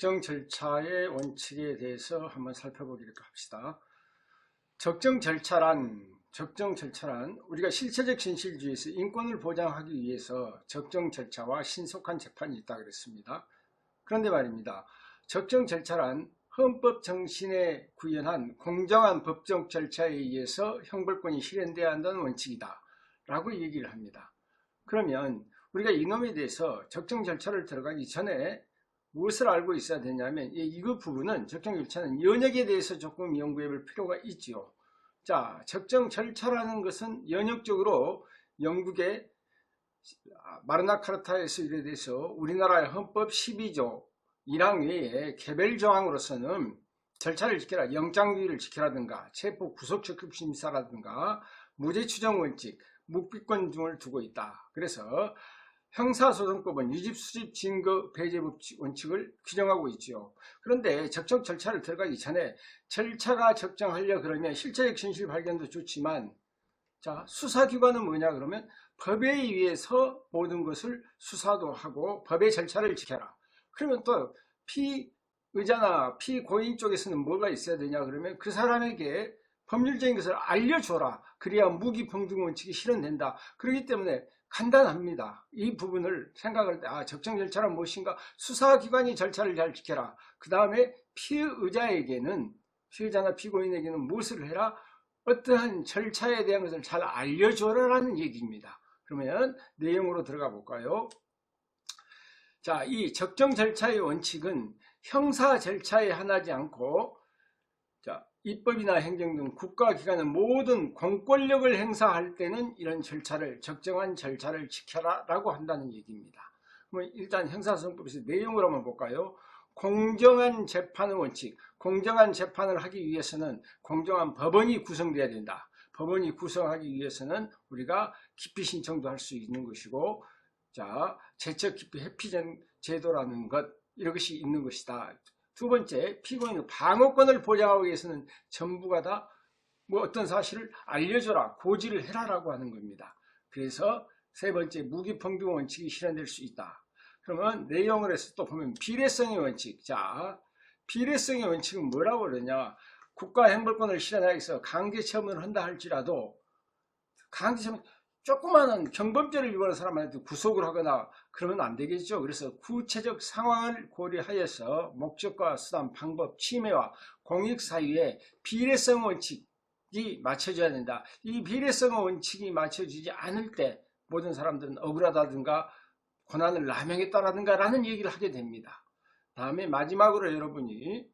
적정 절차의 원칙에 대해서 한번 살펴보기로 합시다. 적정 절차란 우리가 실체적 진실주의에서 인권을 보장하기 위해서 적정 절차와 신속한 재판이 있다 그랬습니다. 그런데 말입니다. 적정 절차란 헌법 정신에 구현한 공정한 법적 절차에 의해서 형벌권이 실현돼야 한다는 원칙이다 라고 얘기를 합니다. 그러면 우리가 이놈에 대해서 적정 절차를 들어가기 전에 무엇을 알고 있어야 되냐면 이 부분은 적정 절차는 연역에 대해서 조금 연구해 볼 필요가 있지요. 자, 적정 절차라는 것은 연역적으로 영국의 마그나 카타에서 이래돼서 우리나라의 헌법 12조 1항 외에 개별 조항으로서는 절차를 지켜라, 영장주의를 지켜라든가 체포 구속 적격 심사라든가 무죄 추정 원칙, 묵비권 등을 두고 있다. 그래서 형사소송법은 유집, 수집, 증거, 배제 원칙을 규정하고 있죠. 그런데 적정 절차를 들어가기 전에 절차가 적정하려 그러면 실체적 진실 발견도 좋지만, 자, 수사기관은 뭐냐 그러면 법에 의해서 모든 것을 수사도 하고 법의 절차를 지켜라. 그러면 또 피의자나 피고인 쪽에서는 뭐가 있어야 되냐 그러면 그 사람에게 법률적인 것을 알려줘라. 그래야 무기평등 원칙이 실현된다. 그렇기 때문에 간단합니다. 이 부분을 생각할 때 적정 절차란 무엇인가? 수사기관이 절차를 잘 지켜라. 그 다음에 피의자나 피고인에게는 무엇을 해라? 어떠한 절차에 대한 것을 잘 알려줘라라는 얘기입니다. 그러면 내용으로 들어가 볼까요? 자, 이 적정 절차의 원칙은 형사 절차에 한하지 않고 입법이나 행정 등 국가기관의 모든 공권력을 행사할 때는 이런 적정한 절차를 지켜라 라고 한다는 얘기입니다. 그러면 일단 형사소송법에서 내용을 한번 볼까요? 공정한 재판의 원칙, 공정한 재판을 하기 위해서는 공정한 법원이 구성돼야 된다. 법원이 구성하기 위해서는 우리가 기피 신청도 할 수 있는 것이고, 자, 제적 기피 회피 제도라는 것, 이것이 있는 것이다. 두 번째, 피고인의 방어권을 보장하기 위해서는 전부가 다 어떤 사실을 알려줘라, 고지를 해라라고 하는 겁니다. 그래서 세 번째, 무기평등 원칙이 실현될 수 있다. 그러면 내용을 해서 또 보면 비례성의 원칙. 자, 비례성의 원칙은 뭐라고 그러냐? 국가행벌권을 실현하기 위해서 강제처분을 한다 할지라도 강제처분 조그마한 경범죄를 유발한 사람한테 구속을 하거나 그러면 안 되겠죠. 그래서 구체적 상황을 고려하여서 목적과 수단, 방법, 침해와 공익 사유에 비례성 원칙이 맞춰져야 된다. 이 비례성 원칙이 맞춰지지 않을 때 모든 사람들은 억울하다든가 고난을 남용했다라든가 라는 얘기를 하게 됩니다. 다음에 마지막으로 여러분이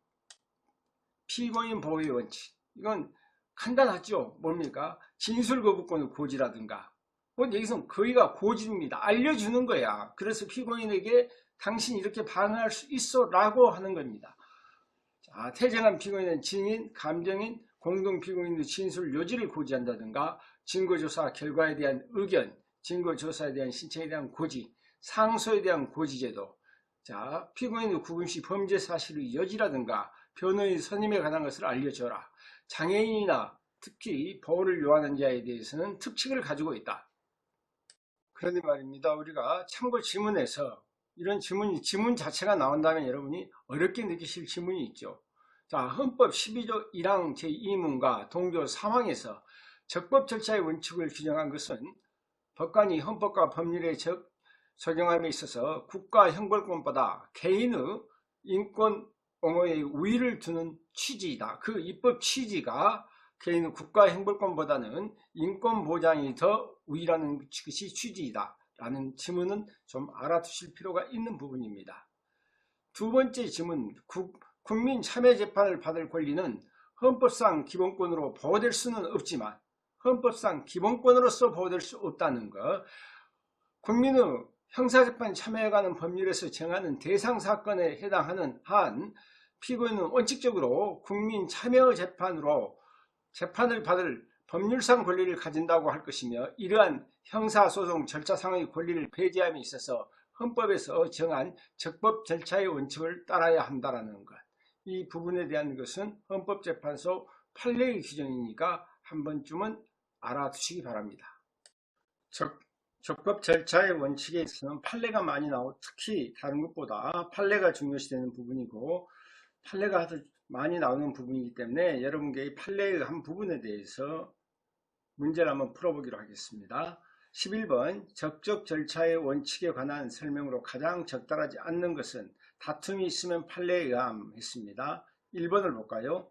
피고인 보호의 원칙. 이건 간단하죠. 뭡니까? 진술 거부권의 고지라든가. 여기서 거의가 고지입니다. 알려주는 거야. 그래서 피고인에게 당신이 이렇게 반응할 수 있어 라고 하는 겁니다. 자, 태정한 피고인은 증인, 감정인, 공동피고인의 진술 요지를 고지한다든가 증거조사 결과에 대한 의견, 증거조사에 대한 신청에 대한 고지, 상소에 대한 고지제도, 자, 피고인의 구금시 범죄 사실의 여지라든가 변호인 선임에 관한 것을 알려줘라. 장애인이나 특히 보호를 요하는 자에 대해서는 특칙을 가지고 있다. 그런데 말입니다. 우리가 참고 지문에서 이런 지문 자체가 나온다면 여러분이 어렵게 느끼실 지문이 있죠. 자, 헌법 12조 1항 제2문과 동조 3항에서 적법 절차의 원칙을 규정한 것은 법관이 헌법과 법률에 적용함에 있어서 국가 형벌권보다 개인의 인권 옹호의 우위를 두는 취지이다. 그 입법 취지가 개인의 국가 형벌권보다는 인권 보장이 더 우위라는 것이 취지이다 라는 지문은 좀 알아두실 필요가 있는 부분입니다. 두 번째 지문, 국민 참여 재판을 받을 권리는 헌법상 기본권으로 보호될 수는 없지만 헌법상 기본권으로서 보호될 수 없다는 것, 국민의 형사재판 참여에 관한 법률에서 정하는 대상 사건에 해당하는 한 피고인은 원칙적으로 국민 참여 재판으로 재판을 받을 법률상 권리를 가진다고 할 것이며 이러한 형사소송 절차상의 권리를 배제함에 있어서 헌법에서 정한 적법 절차의 원칙을 따라야 한다는 것. 이 부분에 대한 것은 헌법재판소 판례의 규정이니까 한 번쯤은 알아두시기 바랍니다. 적법 절차의 원칙에 있어서는 판례가 많이 나오고 특히 다른 것보다 판례가 중요시되는 부분이고 판례가 아주 많이 나오는 부분이기 때문에 여러분께 이 판례의 한 부분에 대해서 문제를 한번 풀어보기로 하겠습니다. 11번 적적 절차의 원칙에 관한 설명으로 가장 적절하지 않는 것은 다툼이 있으면 판례에 의함 했습니다. 1번을 볼까요?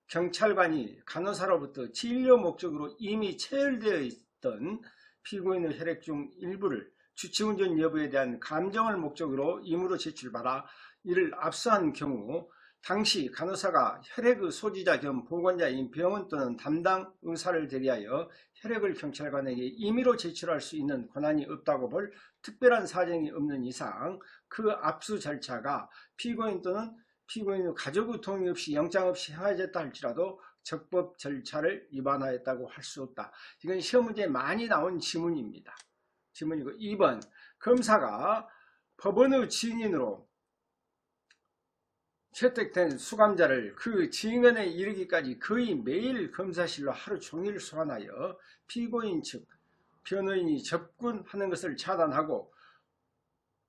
경찰관이 간호사로부터 진료 목적으로 이미 체열되어 있던 피고인의 혈액 중 일부를 주치운전 여부에 대한 감정을 목적으로 임의로 제출받아 이를 압수한 경우 당시 간호사가 혈액의 소지자 겸 보건자인 병원 또는 담당 의사를 대리하여 혈액을 경찰관에게 임의로 제출할 수 있는 권한이 없다고 볼 특별한 사정이 없는 이상 그 압수 절차가 피고인 또는 피고인의 가족의 동의 없이 영장 없이 행하였다 할지라도 적법 절차를 위반하였다고 할 수 없다. 이건 시험 문제에 많이 나온 지문입니다. 지문이고 2번 검사가 법원의 증인으로 채택된 수감자를 그 증언에 이르기까지 거의 매일 검사실로 하루 종일 소환하여 피고인 측 변호인이 접근하는 것을 차단하고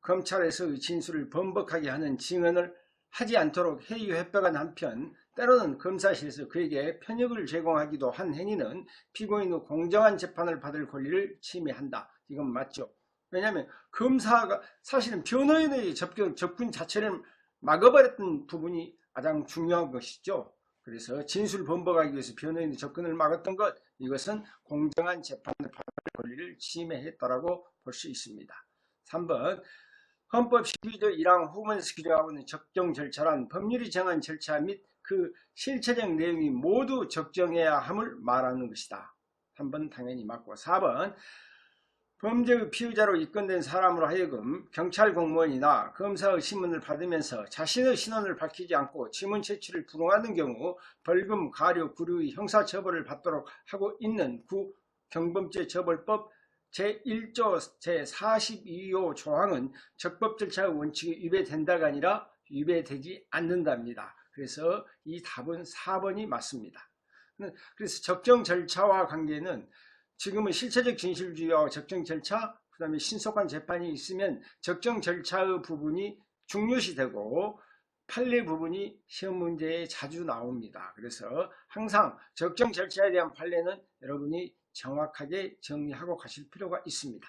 검찰에서의 진술을 번복하게 하는 증언을 하지 않도록 해이 회백한 한편 때로는 검사실에서 그에게 편육을 제공하기도 한 행위는 피고인의 공정한 재판을 받을 권리를 침해한다. 이건 맞죠. 왜냐하면 검사가 사실은 변호인의 접근 자체를 막아버렸던 부분이 가장 중요한 것이죠. 그래서 진술 번복하기 위해서 변호인의 접근을 막았던 것, 이것은 공정한 재판을 받을 권리를 침해했다라고 볼 수 있습니다. 3번 헌법 12조 1항 후문에서 규정하고 있는 적정 절차란 법률이 정한 절차 및 그 실체적 내용이 모두 적정해야 함을 말하는 것이다. 3번 당연히 맞고 4번 범죄의 피의자로 입건된 사람으로 하여금 경찰 공무원이나 검사의 신문을 받으면서 자신의 신원을 밝히지 않고 지문 제출을 불응하는 경우 벌금, 가료, 구류의 형사처벌을 받도록 하고 있는 구경범죄처벌법 제1조 제42호 조항은 적법 절차의 원칙이 위배된다가 아니라 위배되지 않는답니다. 그래서 이 답은 4번이 맞습니다. 그래서 적정 절차와 관계는 지금은 실체적 진실주의와 적정 절차, 그 다음에 신속한 재판이 있으면 적정 절차의 부분이 중요시되고 판례 부분이 시험 문제에 자주 나옵니다. 그래서 항상 적정 절차에 대한 판례는 여러분이 정확하게 정리하고 가실 필요가 있습니다.